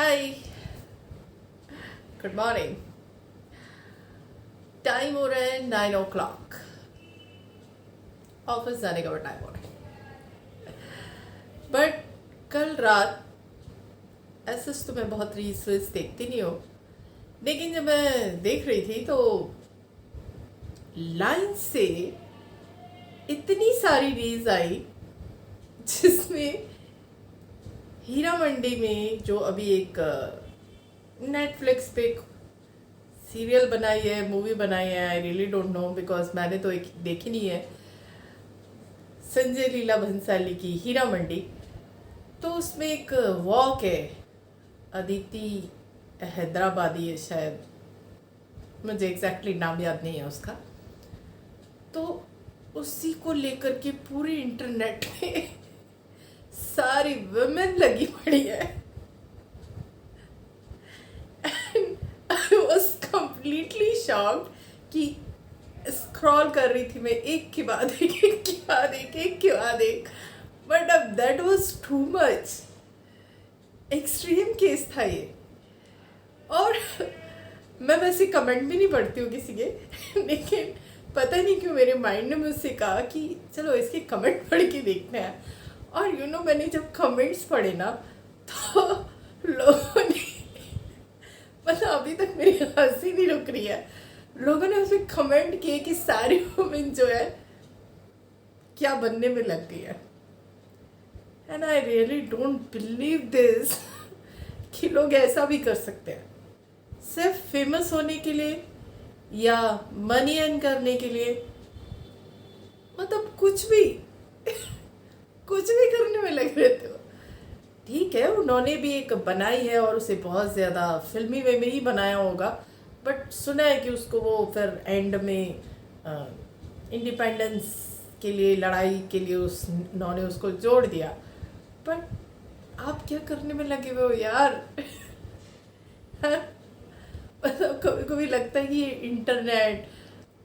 हाय, good morning. Time हो रहा है 9 o'clock। ऑफिस जाने का टाइम हो रहा है। बट कल रात ऐसे तो मैं बहुत रील्स देखती नहीं हूँ, लेकिन जब मैं देख रही थी तो लाइन से इतनी सारी रील्स आई जिसमें हीरा मंडी में जो अभी एक नेटफ्लिक्स पे सीरियल बनाई है, मूवी बनाई है, आई रियली डोंट नो बिकॉज मैंने तो एक देखी नहीं है, संजय लीला भंसाली की हीरा मंडी। तो उसमें एक वॉक है, अदिति हैदराबादी है शायद, मुझे एग्जैक्टली नाम याद नहीं है उसका। तो उसी को लेकर के पूरे इंटरनेट में सारी वुमेन लगी पड़ी है। आई वॉज कंप्लीटली शॉक्ड कि स्क्रॉल कर रही थी मैं एक के बाद एक, बट अब that was too much. Extreme case था ये। और मैं वैसे कमेंट भी नहीं पढ़ती हूँ किसी के लेकिन पता नहीं क्यों मेरे माइंड ने मुझसे कहा कि चलो इसके कमेंट पढ़ के देखते हैं। और यू नो मैंने जब कमेंट्स पढ़े ना तो लोगों ने मतलब अभी तक मेरी हंसी नहीं रुक रही है। लोगों ने उसमें कमेंट किए कि सारी वुमेन जो है क्या बनने में लग गई है। And I really don't believe this कि लोग ऐसा भी कर सकते हैं सिर्फ फेमस होने के लिए या मनी अर्न करने के लिए। मतलब कुछ भी करने में लग रहे थे। ठीक है, उन्होंने भी एक बनाई है और उसे बहुत ज़्यादा फिल्मी वे में ही बनाया होगा, बट सुना है कि उसको वो फिर एंड में इंडिपेंडेंस के लिए लड़ाई के लिए उन्होंने उसको जोड़ दिया। बट आप क्या करने में लगे हुए हो यार मतलब कभी कभी लगता है कि ये इंटरनेट,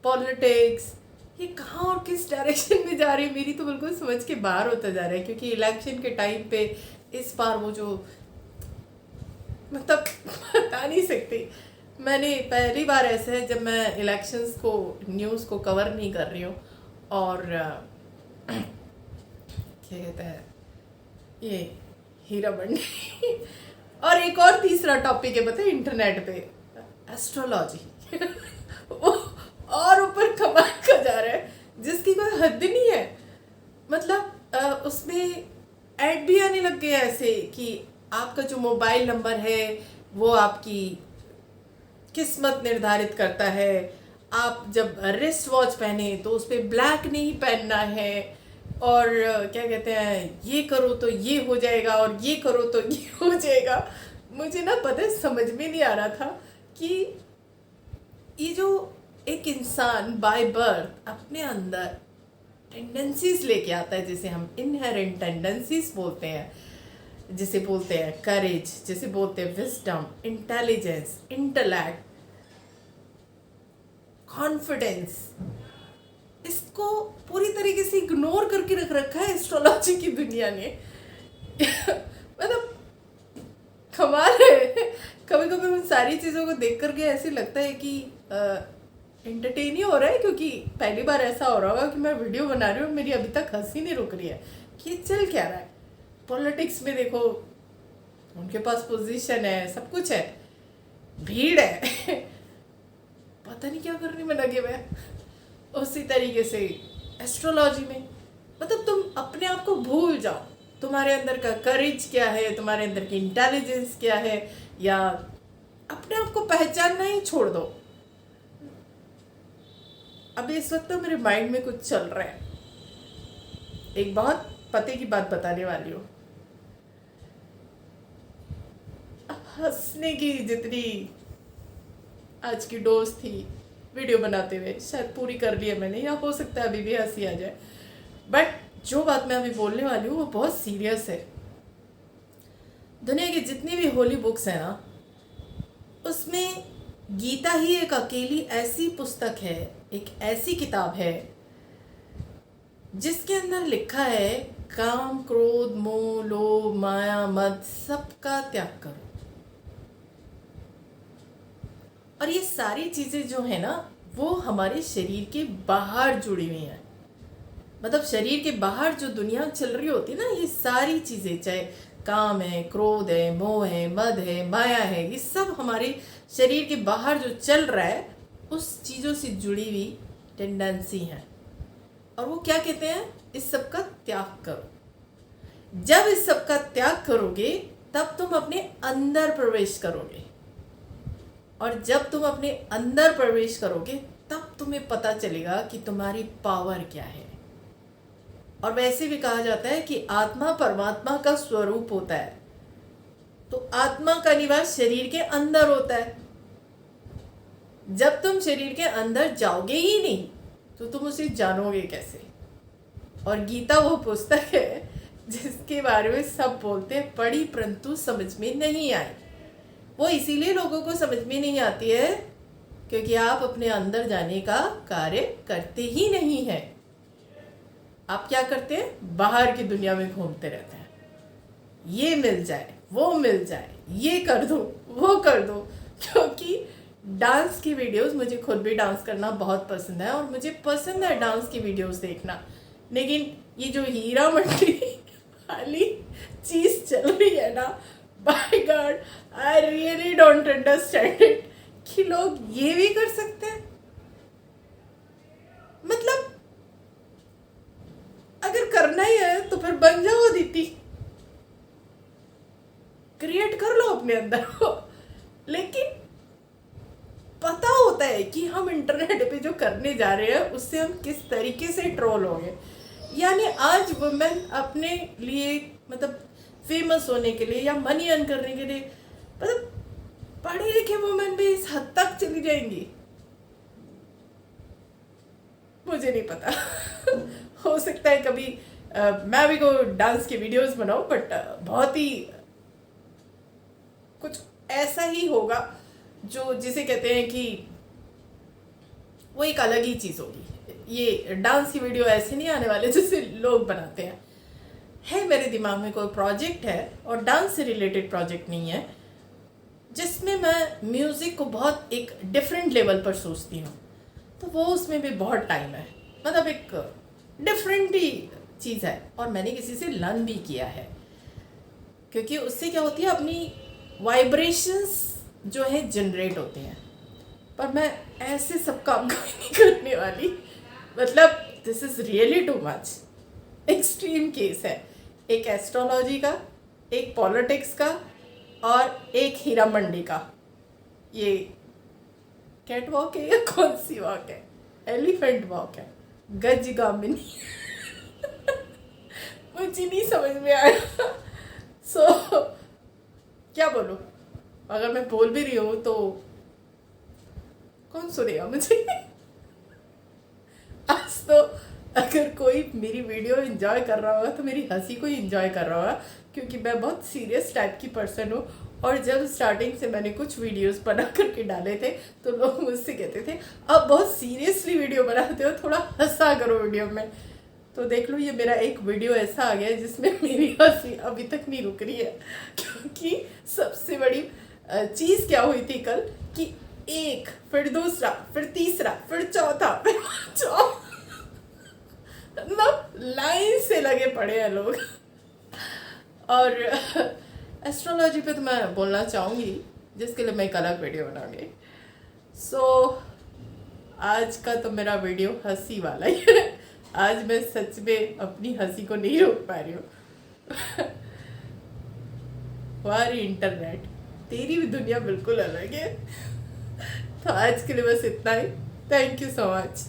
पॉलिटिक्स, ये कहाँ और किस डायरेक्शन में जा रही है। मेरी तो बिल्कुल समझ के बाहर होता जा रहा है, क्योंकि इलेक्शन के टाइम पे इस बार वो जो मतलब बता नहीं सकती। मैंने पहली बार ऐसा है जब मैं इलेक्शंस को न्यूज़ को कवर नहीं कर रही हूँ और क्या कहते हैं ये हीरा मंडी और एक और तीसरा टॉपिक है पता है इंटरनेट पे, एस्ट्रोलॉजी और ऊपर कमाल का जा रहा है जिसकी कोई हद नहीं है। मतलब उसमें ऐड भी आने लग गया ऐसे कि आपका जो मोबाइल नंबर है वो आपकी किस्मत निर्धारित करता है। आप जब रिस्ट वॉच पहने तो उस पर ब्लैक नहीं पहनना है, और क्या कहते हैं ये करो तो ये हो जाएगा और ये करो तो ये हो जाएगा। मुझे ना पता है समझ में नहीं आ रहा था कि ये जो एक इंसान बाय बर्थ अपने अंदर टेंडेंसीज लेके आता है, जिसे हम इनहेरेंट टेंडेंसीज बोलते हैं, जिसे बोलते हैं करेज, जिसे बोलते हैं विजडम, इंटेलिजेंस, इंटेलेक्ट, कॉन्फिडेंस, इसको पूरी तरीके से इग्नोर करके रख रखा है एस्ट्रोलॉजी की दुनिया ने मतलब कमाल है। कभी कभी उन सारी चीज़ों को देख करके ऐसे लगता है कि एंटरटेन ही हो रहा है, क्योंकि पहली बार ऐसा हो रहा होगा कि मैं वीडियो बना रही हूँ, मेरी अभी तक हंसी नहीं रुक रही है कि चल क्या रहा है। पॉलिटिक्स में देखो उनके पास पोजीशन है, सब कुछ है, भीड़ है पता नहीं क्या करने में लगे हुए। उसी तरीके से एस्ट्रोलॉजी में मतलब तुम अपने आप को भूल जाओ, तुम्हारे अंदर का करेज क्या है, तुम्हारे अंदर की इंटेलिजेंस क्या है, या अपने आप को पहचानना ही छोड़ दो। अभी इस वक्त तो मेरे माइंड में कुछ चल रहा है। एक बहुत पते की बात बताने वाली हूँ। हंसने की जितनी आज की डोज थी वीडियो बनाते हुए शायद पूरी कर ली है मैंने, या हो सकता है अभी भी हंसी आ जाए, बट जो बात मैं अभी बोलने वाली हूँ वो बहुत सीरियस है। दुनिया की जितनी भी होली बुक्स है ना, उसमें गीता ही एक अकेली ऐसी पुस्तक है, एक ऐसी किताब है जिसके अंदर लिखा है काम, क्रोध, मोह, लोभ, माया, मद सबका त्याग करो। और ये सारी चीज़ें जो है ना वो हमारे शरीर के बाहर जुड़ी हुई हैं। मतलब शरीर के बाहर जो दुनिया चल रही होती है ना, ये सारी चीज़ें, चाहे काम है, क्रोध है, मोह है, मद है, माया है, ये सब हमारे शरीर के बाहर जो चल रहा है उस चीज़ों से जुड़ी हुई टेंडेंसी है। और वो क्या कहते हैं, इस सब का त्याग करो। जब इस सब का त्याग करोगे तब तुम अपने अंदर प्रवेश करोगे, और जब तुम अपने अंदर प्रवेश करोगे तब तुम्हें पता चलेगा कि तुम्हारी पावर क्या है। और वैसे भी कहा जाता है कि आत्मा परमात्मा का स्वरूप होता है, तो आत्मा का निवास शरीर के अंदर होता है। जब तुम शरीर के अंदर जाओगे ही नहीं तो तुम उसे जानोगे कैसे। और गीता वो पुस्तक है जिसके बारे में सब बोलते हैं पढ़ी परंतु समझ में नहीं आई। वो इसीलिए लोगों को समझ में नहीं आती है क्योंकि आप अपने अंदर जाने का कार्य करते ही नहीं हैं। आप क्या करते हैं, बाहर की दुनिया में घूमते रहते हैं, ये मिल जाए, वो मिल जाए, ये कर दो, वो कर दो। क्योंकि डांस की वीडियोस, मुझे खुद भी डांस करना बहुत पसंद है और मुझे पसंद है डांस की वीडियोस देखना, लेकिन ये जो हीरा मंडी वाली चीज़ चल रही है ना, by God I really don't understand it कि लोग ये भी कर सकते हैं। मतलब अगर करना ही है तो फिर बन जाओ दीदी, क्रिएट कर लो अपने अंदर को। लेकिन पता होता है कि हम इंटरनेट पे जो करने जा रहे हैं उससे हम किस तरीके से ट्रोल होंगे। यानी आज वुमेन अपने लिए, मतलब फेमस होने के लिए या मनी अर्न करने के लिए, मतलब पढ़े लिखे वुमेन भी इस हद तक चली जाएंगी, मुझे नहीं पता। हो सकता है कभी मैं भी को डांस की वीडियोस बनाऊं, बट बहुत ही कुछ ऐसा ही होगा जो जिसे कहते हैं कि वो एक अलग ही चीज़ होगी। ये डांस की वीडियो ऐसे नहीं आने वाले जैसे लोग बनाते हैं। मेरे दिमाग में कोई प्रोजेक्ट है और डांस से रिलेटेड प्रोजेक्ट नहीं है, जिसमें मैं म्यूज़िक को बहुत एक डिफरेंट लेवल पर सोचती हूँ, तो वो उसमें भी बहुत टाइम है। मतलब एक डिफरेंट ही चीज़ है और मैंने किसी से लर्न भी किया है, क्योंकि उससे क्या होती है, अपनी वाइब्रेशंस जो है जनरेट होते हैं। पर मैं ऐसे सब काम कभी नहीं करने वाली। मतलब this is really too much, extreme case है। एक एस्ट्रोलॉजी का, एक पॉलिटिक्स का और एक हीरा मंडी का। ये कैट वॉक है या कौन सी वॉक है, एलिफेंट वॉक है, गज गामिनी मुझे नहीं समझ में आया। क्या बोलूं, अगर मैं बोल भी रही हूँ तो कौन सुनेगा मुझे। आज तो अगर कोई मेरी वीडियो एंजॉय कर रहा होगा तो मेरी हंसी को ही एंजॉय कर रहा होगा, क्योंकि मैं बहुत सीरियस टाइप की पर्सन हूँ। और जब स्टार्टिंग से मैंने कुछ वीडियोस बना करके डाले थे तो लोग मुझसे कहते थे अब बहुत सीरियसली वीडियो बनाते हो, थोड़ा हंसा करो वीडियो में। तो देख लो, ये मेरा एक वीडियो ऐसा आ गया है जिसमें मेरी हंसी अभी तक नहीं रुक रही है। क्योंकि सबसे बड़ी चीज़ क्या हुई थी कल कि एक, फिर दूसरा, फिर तीसरा, फिर चौथा, फिर मतलब लाइन से लगे पड़े हैं लोग। और एस्ट्रोलॉजी पे तो मैं बोलना चाहूँगी, जिसके लिए मैं एक अलग वीडियो बनाऊंगी। आज का तो मेरा वीडियो हंसी वाला ही है। आज मैं सच में अपनी हंसी को नहीं रोक पा रही हूँ। वारी इंटरनेट, तेरी भी दुनिया बिल्कुल अलग है। तो आज के लिए बस इतना ही। Thank you so much.